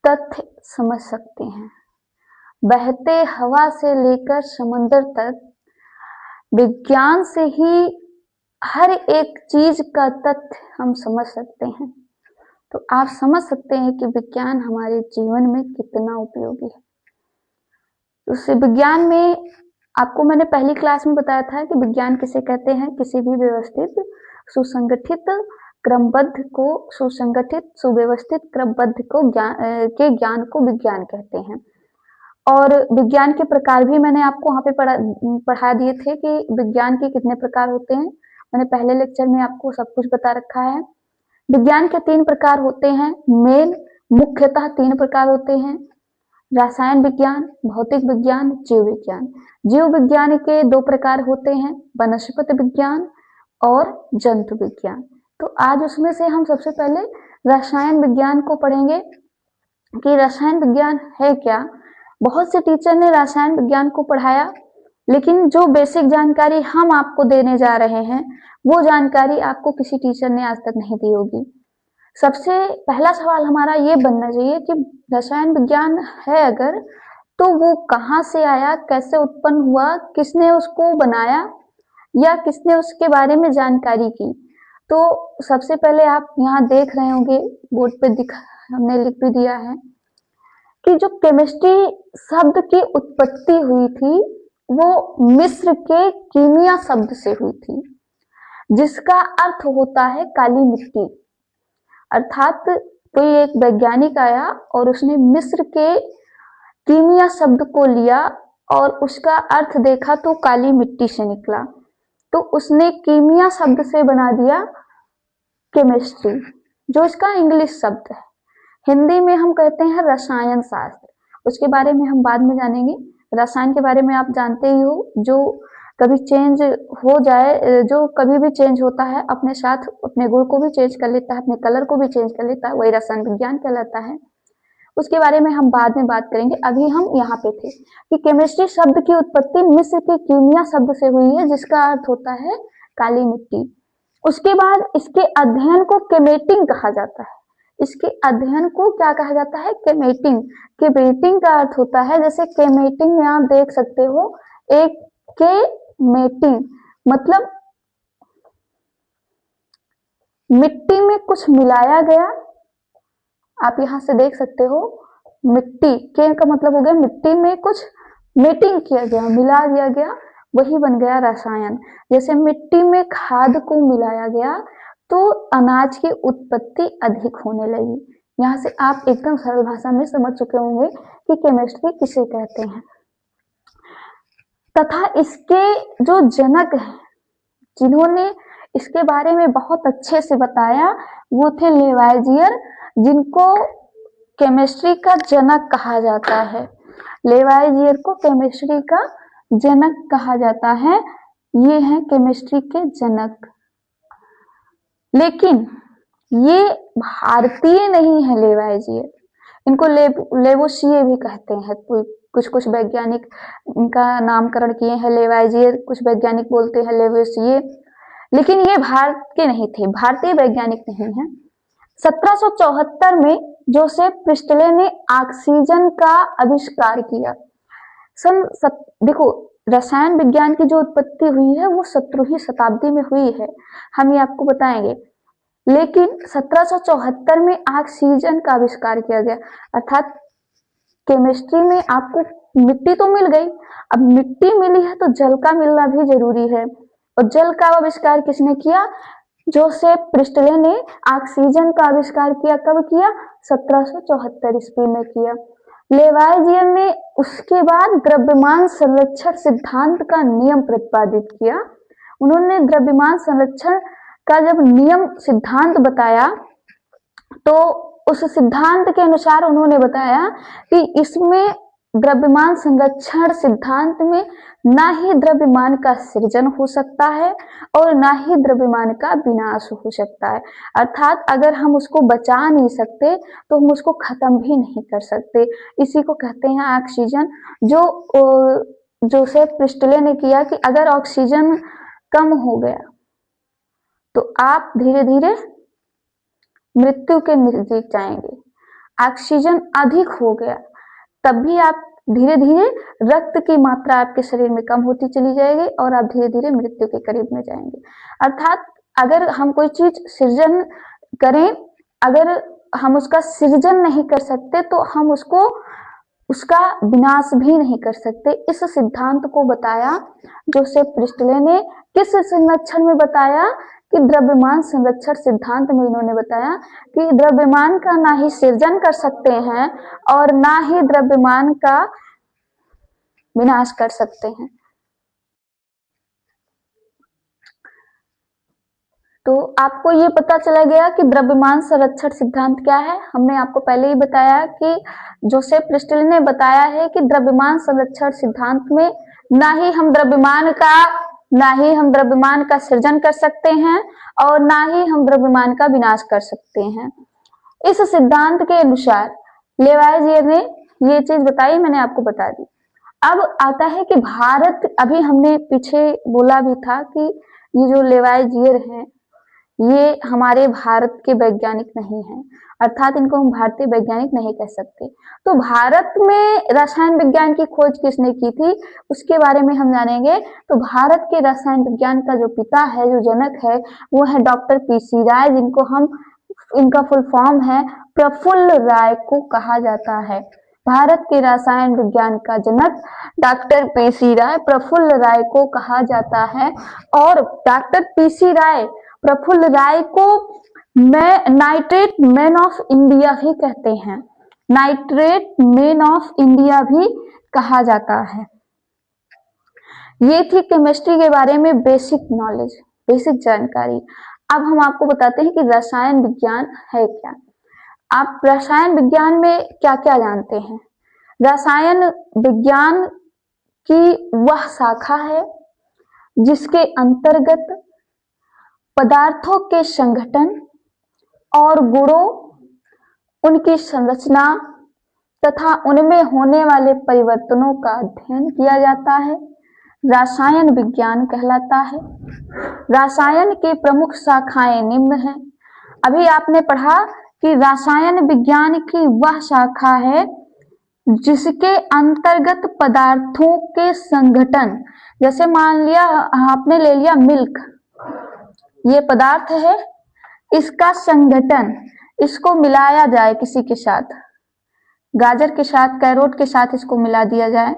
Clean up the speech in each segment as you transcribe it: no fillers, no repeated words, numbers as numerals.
तथ्य समझ सकते हैं। बहते हवा से लेकर समंदर तक विज्ञान से ही हर एक चीज का तथ्य हम समझ सकते हैं। तो आप समझ सकते हैं कि विज्ञान हमारे जीवन में कितना उपयोगी है। उस विज्ञान में आपको मैंने पहली क्लास में बताया था कि विज्ञान किसे कहते हैं, किसी भी व्यवस्थित सुसंगठित क्रमबद्ध को, सुसंगठित सुव्यवस्थित क्रमबद्ध को ज्ञान को विज्ञान कहते हैं। और विज्ञान के प्रकार भी मैंने आपको वहां पे पढ़ा दिए थे कि विज्ञान के कितने प्रकार होते हैं। मैंने पहले लेक्चर में आपको सब कुछ बता रखा है। विज्ञान के 3 प्रकार होते हैं, मेन मुख्यतः 3 प्रकार होते हैं, रसायन विज्ञान, भौतिक विज्ञान, जीव विज्ञान। जीव विज्ञान के 2 प्रकार होते हैं, वनस्पति विज्ञान और जंतु विज्ञान। तो आज उसमें से हम सबसे पहले रसायन विज्ञान को पढ़ेंगे कि रसायन विज्ञान है क्या। बहुत से टीचर ने रसायन विज्ञान को पढ़ाया, लेकिन जो बेसिक जानकारी हम आपको देने जा रहे हैं वो जानकारी आपको किसी टीचर ने आज तक नहीं दी होगी। सबसे पहला सवाल हमारा ये बनना चाहिए कि रसायन विज्ञान है अगर, तो वो कहाँ से आया, कैसे उत्पन्न हुआ, किसने उसको बनाया या किसने उसके बारे में जानकारी की। तो सबसे पहले आप यहाँ देख रहे होंगे बोर्ड पे हमने लिख भी दिया है कि जो केमिस्ट्री शब्द की उत्पत्ति हुई थी वो मिस्र के कीमिया शब्द से हुई थी, जिसका अर्थ होता है काली मिट्टी। अर्थात कोई एक वैज्ञानिक आया और उसने मिस्र के कीमिया शब्द को लिया और उसका अर्थ देखा तो काली मिट्टी से निकला, तो उसने कीमिया शब्द से बना दिया केमिस्ट्री, जो इसका इंग्लिश शब्द है। हिंदी में हम कहते हैं रसायन शास्त्र, उसके बारे में हम बाद में जानेंगे। रसायन के बारे में आप जानते ही हो, जो कभी चेंज हो जाए, जो कभी भी चेंज होता है अपने साथ अपने गुण को भी चेंज कर लेता है, अपने कलर को भी चेंज कर लेता है, वही रसायन विज्ञान कहलाता है। उसके बारे में हम बाद में बात करेंगे। अभी हम यहाँ पे थे कि केमिस्ट्री शब्द की उत्पत्ति मिस्र के कीमिया शब्द से हुई है, जिसका अर्थ होता है काली मिट्टी। उसके बाद इसके अध्ययन को केमेटिंग कहा जाता है। इसके अध्ययन को क्या कहा जाता है? केमेटिंग। केमेटिंग का अर्थ होता है, जैसे केमेटिंग में आप देख सकते हो, एक केमेटिंग मतलब मिट्टी में कुछ मिलाया गया। आप यहां से देख सकते हो, मिट्टी के का मतलब हो गया मिट्टी में कुछ मेटिंग किया गया, मिला दिया गया, वही बन गया रसायन। जैसे मिट्टी में खाद को मिलाया गया तो अनाज की उत्पत्ति अधिक होने लगी। यहाँ से आप एकदम सरल भाषा में समझ चुके होंगे कि केमिस्ट्री किसे कहते हैं। तथा इसके जो जनक हैं, जिन्होंने इसके बारे में बहुत अच्छे से बताया, वो थे लेवाइजियर, जिनको केमिस्ट्री का जनक कहा जाता है। लेवाइजियर को केमिस्ट्री का जनक कहा जाता है। ये हैं केमिस्ट्री के जनक। लेकिन ये भारतीय नहीं है लेवाइजियर, इनको लेवोसिए भी कहते हैं। कुछ वैज्ञानिक इनका नामकरण किए हैं लेवाइजियर, कुछ वैज्ञानिक बोलते हैं लेवोसिए, लेकिन ये भारत के नहीं थे, भारतीय वैज्ञानिक नहीं है। 1774 में जोसेफ प्रिस्टले ने ऑक्सीजन का आविष्कार किया। देखो, रसायन विज्ञान की जो उत्पत्ति हुई है वो 17वीं शताब्दी में हुई है, हम ये आपको बताएंगे। लेकिन 1774 में ऑक्सीजन का आविष्कार किया गया। अर्थात केमिस्ट्री में आपको मिट्टी तो मिल गई, अब मिट्टी मिली है तो जल का मिलना भी जरूरी है, और जल का आविष्कार किसने किया? जोसेफ प्रिस्टले ने ऑक्सीजन का आविष्कार किया। कब किया? 1774 ईस्वी में किया। लेवाइजियर ने उसके बाद द्रव्यमान संरक्षण सिद्धांत का नियम प्रतिपादित किया। उन्होंने द्रव्यमान संरक्षण का जब नियम सिद्धांत बताया तो उस सिद्धांत के अनुसार उन्होंने बताया कि इसमें द्रव्यमान संरक्षण सिद्धांत में ना ही द्रव्यमान का सृजन हो सकता है और ना ही द्रव्यमान का विनाश हो सकता है। अर्थात अगर हम उसको बचा नहीं सकते तो हम उसको खत्म भी नहीं कर सकते। इसी को कहते हैं ऑक्सीजन। जो जोसेफ प्रिस्टले ने किया कि अगर ऑक्सीजन कम हो गया तो आप धीरे धीरे मृत्यु के नजदीक जाएंगे। ऑक्सीजन अधिक हो गया, तब भी आप धीरे धीरे रक्त की मात्रा आपके शरीर में कम होती चली जाएगी और आप धीरे धीरे मृत्यु के करीब में जाएंगे। अर्थात अगर हम कोई चीज सृजन करें, अगर हम उसका सृजन नहीं कर सकते तो हम उसका विनाश भी नहीं कर सकते। इस सिद्धांत को बताया जोसेफ प्रिस्टले ने। किस संरक्षण में बताया? कि द्रव्यमान संरक्षण सिद्धांत में इन्होंने बताया कि द्रव्यमान का ना ही सृजन कर सकते हैं और ना ही द्रव्यमान का विनाश कर सकते हैं। तो आपको ये पता चला गया कि द्रव्यमान संरक्षण सिद्धांत क्या है। हमने आपको पहले ही बताया कि जोसेफ प्रिस्टले ने बताया है कि द्रव्यमान संरक्षण सिद्धांत में ना ही हम द्रव्यमान का सृजन कर सकते हैं और ना ही हम द्रव्यमान का विनाश कर सकते हैं। इस सिद्धांत के अनुसार लेवाइजियर ने ये चीज बताई, मैंने आपको बता दी। अब आता है कि भारत, अभी हमने पीछे बोला भी था कि ये जो लेवाइजियर हैं ये हमारे भारत के वैज्ञानिक नहीं हैं, अर्थात इनको हम भारतीय वैज्ञानिक नहीं कह सकते। तो भारत में रसायन विज्ञान की खोज किसने की थी उसके बारे में हम जानेंगे। तो भारत के रसायन विज्ञान का जो पिता है, जो जनक है, वो है डॉक्टर पीसी राय, जिनको हम, इनका फुल फॉर्म है प्रफुल्ल राय को कहा जाता है। भारत के रसायन विज्ञान का जनक डॉक्टर पीसी राय, प्रफुल्ल राय को कहा जाता है। और डॉक्टर पीसी राय, प्रफुल्ल राय को नाइट्रेट मैन ऑफ इंडिया भी कहते हैं, नाइट्रेट मैन ऑफ इंडिया भी कहा जाता है। ये थी केमिस्ट्री के बारे में बेसिक नॉलेज, बेसिक जानकारी। अब हम आपको बताते हैं कि रसायन विज्ञान है क्या। आप रसायन विज्ञान में क्या क्या जानते हैं? रसायन विज्ञान की वह शाखा है जिसके अंतर्गत पदार्थों के संगठन और गुणों, उनकी संरचना तथा उनमें होने वाले परिवर्तनों का अध्ययन किया जाता है, रसायन विज्ञान कहलाता है। रसायन की प्रमुख शाखाएं निम्न हैं। अभी आपने पढ़ा कि रसायन विज्ञान की वह शाखा है जिसके अंतर्गत पदार्थों के संगठन, जैसे मान लिया आपने ले लिया मिल्क, ये पदार्थ है, इसका संगठन, इसको मिलाया जाए किसी के साथ, गाजर के साथ, कैरोट के साथ इसको मिला दिया जाए।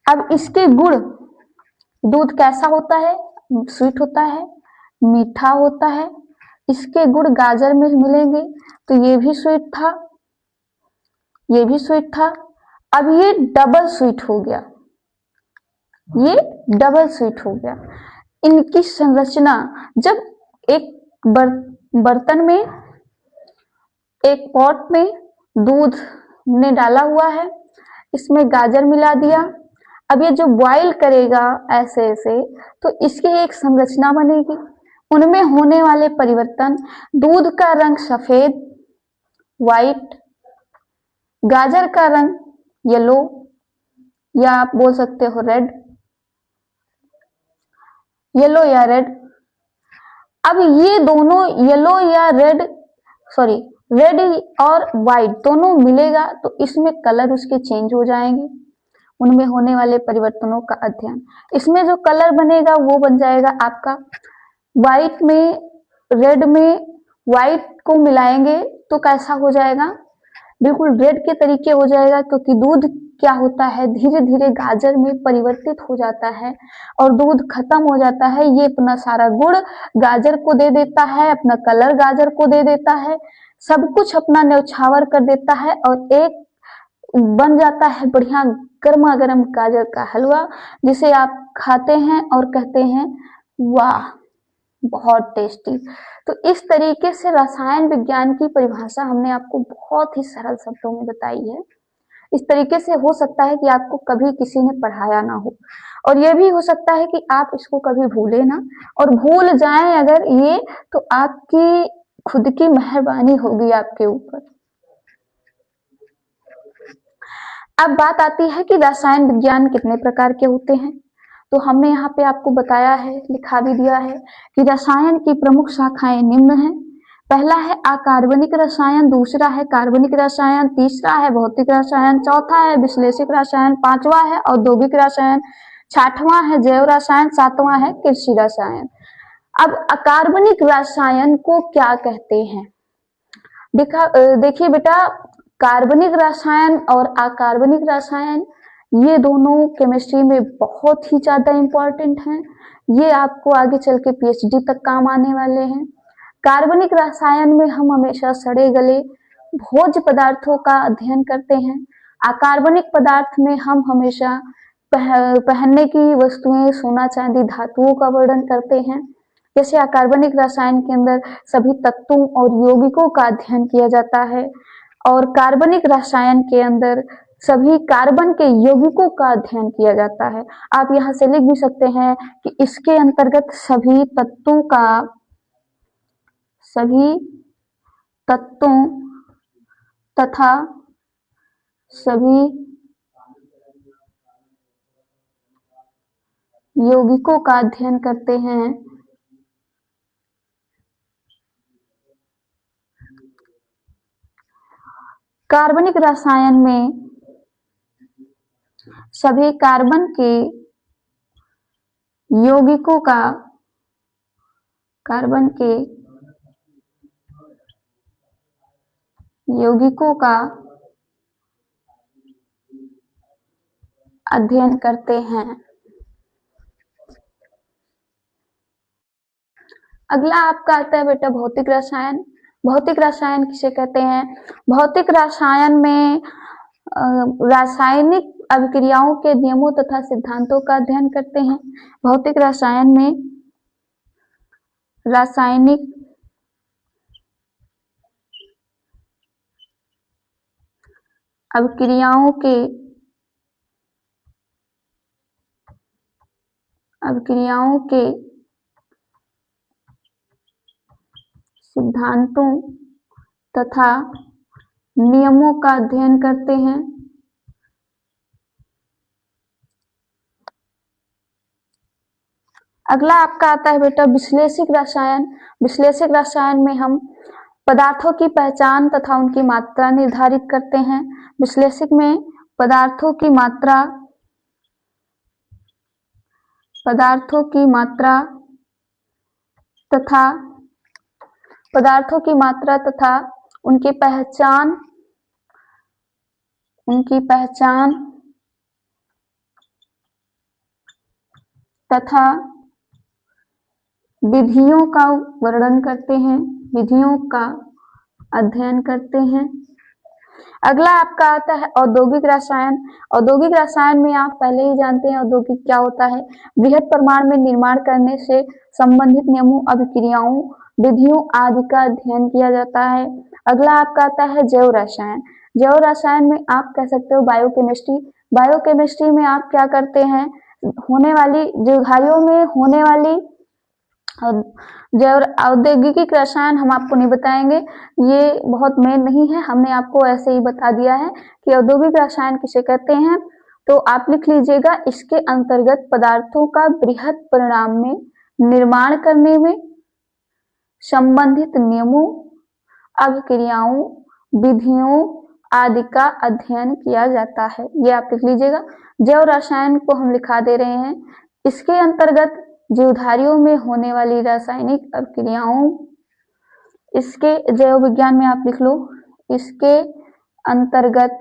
अब इसके गुण, दूध कैसा होता है? स्वीट होता है, मीठा होता है। इसके गुण गाजर में मिलेंगे तो ये भी स्वीट था, ये भी स्वीट था। अब ये डबल स्वीट हो गया, ये डबल स्वीट हो गया। इनकी संरचना, जब एक बर्तन में, एक पॉट में दूध ने डाला हुआ है, इसमें गाजर मिला दिया, अब ये जो बॉईल करेगा ऐसे ऐसे, तो इसकी एक संरचना बनेगी, उनमें होने वाले परिवर्तन, दूध का रंग सफेद व्हाइट, गाजर का रंग येलो, या आप बोल सकते हो रेड, येलो या रेड। अब ये दोनों येलो या रेड, सॉरी रेड और व्हाइट दोनों मिलेगा तो इसमें कलर उसके चेंज हो जाएंगे, उनमें होने वाले परिवर्तनों का अध्ययन। इसमें जो कलर बनेगा वो बन जाएगा आपका, व्हाइट में, रेड में व्हाइट को मिलाएंगे तो कैसा हो जाएगा? बिल्कुल रेड के तरीके हो जाएगा, क्योंकि दूध क्या होता है, धीरे धीरे गाजर में परिवर्तित हो जाता है और दूध खत्म हो जाता है। ये अपना सारा गुण गाजर को दे देता है, अपना कलर गाजर को दे देता है, सब कुछ अपना न्यौछावर कर देता है और एक बन जाता है बढ़िया गर्मा गर्म गाजर का हलवा, जिसे आप खाते हैं और कहते हैं वाह बहुत टेस्टी। तो इस तरीके से रसायन विज्ञान की परिभाषा हमने आपको बहुत ही सरल शब्दों में बताई है। इस तरीके से हो सकता है कि आपको कभी किसी ने पढ़ाया ना हो, और यह भी हो सकता है कि आप इसको कभी भूले ना, और भूल जाएं अगर ये, तो आपकी खुद की मेहरबानी होगी आपके ऊपर। अब बात आती है कि रसायन विज्ञान कितने प्रकार के होते हैं। तो हमने यहाँ पे आपको बताया है, लिखा भी दिया है कि रसायन की प्रमुख शाखाएं निम्न हैं। पहला है अकार्बनिक रसायन, दूसरा है कार्बनिक रसायन, तीसरा है भौतिक रसायन, चौथा है विश्लेषिक रसायन, पांचवा है औद्योगिक रसायन, छठवां है जैव रसायन, सातवां है कृषि रसायन। अब अकार्बनिक रसायन को क्या कहते हैं? देखिए बेटा, कार्बनिक रसायन और अकार्बनिक रसायन ये दोनों केमिस्ट्री में बहुत ही ज्यादा इंपॉर्टेंट हैं। ये आपको आगे चल के पीएचडी तक काम आने वाले हैं। कार्बनिक रसायन में हम हमेशा सड़े गले भोज्य पदार्थों का अध्ययन करते हैं। अकार्बनिक पदार्थ में हम हमेशा पहनने की वस्तुएं, सोना चांदी, धातुओं का वर्णन करते हैं। जैसे अकार्बनिक रसायन के अंदर सभी तत्वों और यौगिकों का अध्ययन किया जाता है, और कार्बनिक रसायन के अंदर सभी कार्बन के यौगिकों का अध्ययन किया जाता है। आप यहाँ से लिख भी सकते हैं कि इसके अंतर्गत सभी तत्वों तथा सभी यौगिकों का अध्ययन करते हैं। कार्बनिक रसायन में सभी कार्बन के यौगिकों का अध्ययन करते हैं। अगला आपका आता है बेटा भौतिक रसायन। भौतिक रसायन किसे कहते हैं? भौतिक रसायन में रासायनिक अभिक्रियाओं के नियमों तथा सिद्धांतों का अध्ययन करते हैं। भौतिक रसायन में रासायनिक अभिक्रियाओं के सिद्धांतों तथा नियमों का अध्ययन करते हैं। अगला आपका आता है बेटा विश्लेषिक रसायन। विश्लेषिक रसायन में हम पदार्थों की पहचान तथा उनकी मात्रा निर्धारित करते हैं। विश्लेषिक में पदार्थों की मात्रा तथा उनकी पहचान तथा विधियों का वर्णन करते हैं, विधियों का अध्ययन करते हैं। अगला आपका आता है औद्योगिक रसायन। औद्योगिक रसायन में आप पहले ही जानते हैं औद्योगिक क्या होता है। बृहद परिमाण में निर्माण करने से संबंधित नियमों, अभिक्रियाओं, विधियों आदि का अध्ययन किया जाता है। अगला आपका आता है जैव रसायन। जैव रसायन में आप कह सकते हो बायोकेमिस्ट्री। बायोकेमिस्ट्री में आप क्या करते हैं, जीवधारियों में होने वाली जैव औद्योगिक रसायन हम आपको नहीं बताएंगे, ये बहुत मेन नहीं है, हमने आपको ऐसे ही बता दिया है कि औद्योगिक रसायन किसे कहते हैं। तो आप लिख लीजिएगा, इसके अंतर्गत पदार्थों का बृहद परिमाण में निर्माण करने में संबंधित नियमों, अभिक्रियाओं, विधियों आदि का अध्ययन किया जाता है। ये आप लिख लीजिएगा। जैव रसायन को हम लिखा दे रहे हैं, इसके अंतर्गत जीवधारियों में होने वाली रासायनिक अभिक्रियाओं, इसके जैव विज्ञान में आप लिख लो, इसके अंतर्गत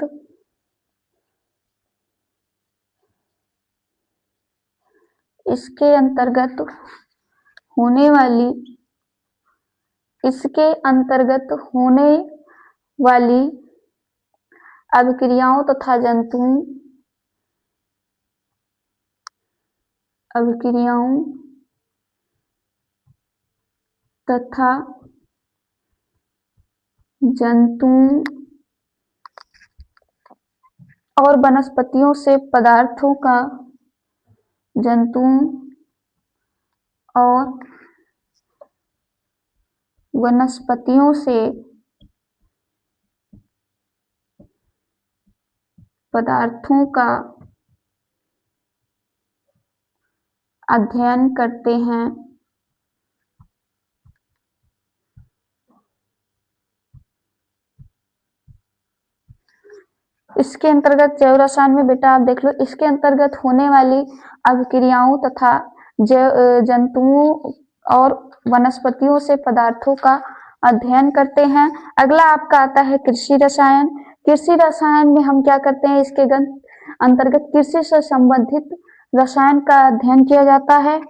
होने वाली अभिक्रियाओं तथा जंतुओं और वनस्पतियों से पदार्थों का अध्ययन करते हैं। इसके अंतर्गत जैव रसायन में बेटा आप देख लो, इसके अंतर्गत होने वाली अभिक्रियाओं तथा जंतुओं और वनस्पतियों से पदार्थों का अध्ययन करते हैं। अगला आपका आता है कृषि रसायन। कृषि रसायन में हम क्या करते हैं, इसके अंतर्गत कृषि से संबंधित रसायन का अध्ययन किया जाता है।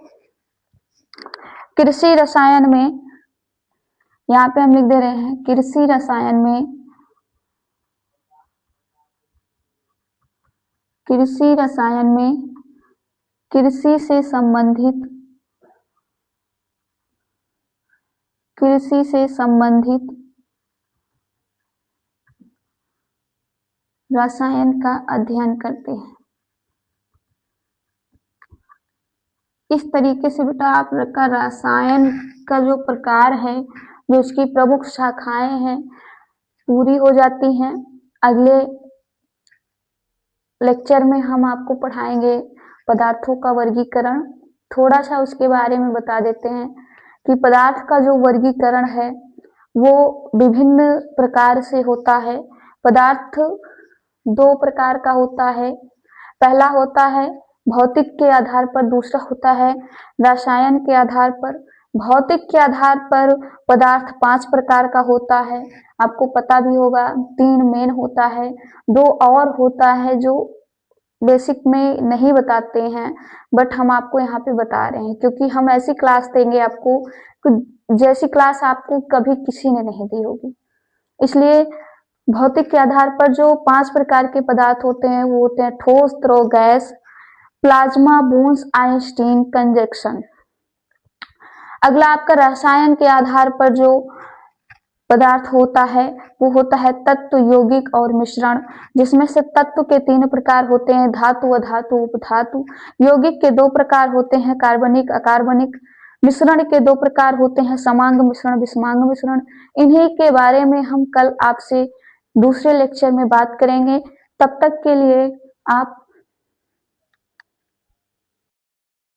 कृषि रसायन में यहाँ पे हम लिख दे रहे हैं, कृषि रसायन में कृषि से संबंधित रसायन का अध्ययन करते हैं। इस तरीके से बेटा आपका रसायन का जो प्रकार है, जो उसकी प्रमुख शाखाएं हैं, पूरी हो जाती हैं। अगले लेक्चर में हम आपको पढ़ाएंगे पदार्थों का वर्गीकरण। थोड़ा सा उसके बारे में बता देते हैं कि पदार्थ का जो वर्गीकरण है वो विभिन्न प्रकार से होता है। पदार्थ दो प्रकार का होता है। पहला होता है भौतिक के आधार पर, दूसरा होता है रसायन के आधार पर। भौतिक के आधार पर पदार्थ 5 प्रकार का होता है, आपको पता भी होगा। 3 मेन होता है, 2 और होता है जो बेसिक में नहीं बताते हैं, बट हम आपको यहाँ पे बता रहे हैं क्योंकि हम ऐसी क्लास देंगे आपको जैसी क्लास आपको कभी किसी ने नहीं दी होगी। इसलिए भौतिक के आधार पर जो 5 प्रकार के पदार्थ होते हैं वो होते हैं ठोस, द्रव, gas, plasma, boons, Einstein, conjunction. अगला आपका रसायन के आधार पर जो पदार्थ होता है वो होता है तत्व, यौगिक और मिश्रण, जिसमें से तत्व के 3 प्रकार होते हैं, धातु, अधातु, उपधातु। यौगिक के 2 प्रकार होते हैं, कार्बनिक, अकार्बनिक। मिश्रण के 2 प्रकार होते हैं, समांग मिश्रण, विषमांग मिश्रण। इन्हीं के बारे में हम कल आपसे दूसरे लेक्चर में बात करेंगे। तब तक के लिए आप